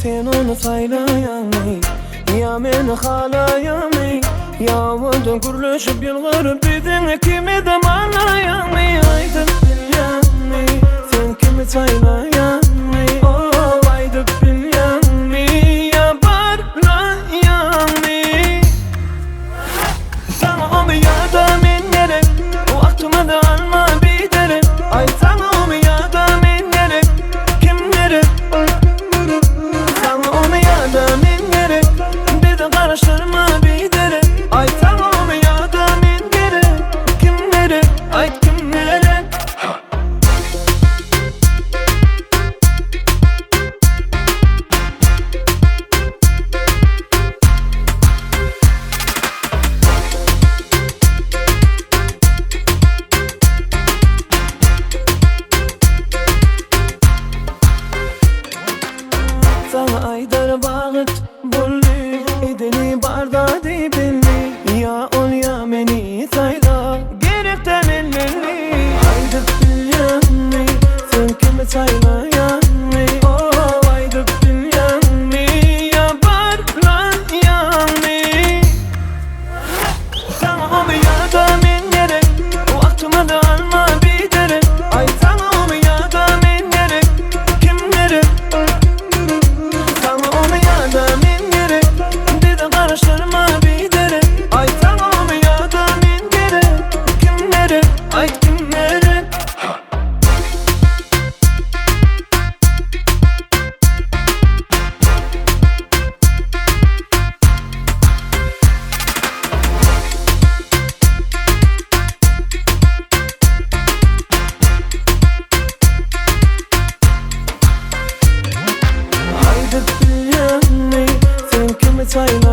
Sen unutaylayamay ya meni xalayamay Yağmurdan gürleşip yılgırıp bidin kimi de manlayamay Aydıp bilyamay sen kimi taylayamay Oh aydıp bilyamay ya barlayamay Sana o ya da men gerek O aklıma da alma biderim Ay sana o ya da men gerek Kim gerek Sana o ya da men gerek Bir de karıştırma biderim Ay sana o ya da men gerek Kim gerek Ay kim gerek Sana aydar bağıt bulli Edeni barda dibinli Ya ol ya meni tayla Gerek temelli Aydıp bilyammi Sen kimi taylayammi Oh aydıp bilyammi Ya barlayammi Sana o ya da men gerek O aklıma da alma biderim Ay sana o ya da men gerek Kim gerek Sana onu ya da men gerek Bir de karıştırma biderim Ay sana onu ya da men gerek Kim gerek Ay kim gerek Aydıp bilyammi sen kimi tayla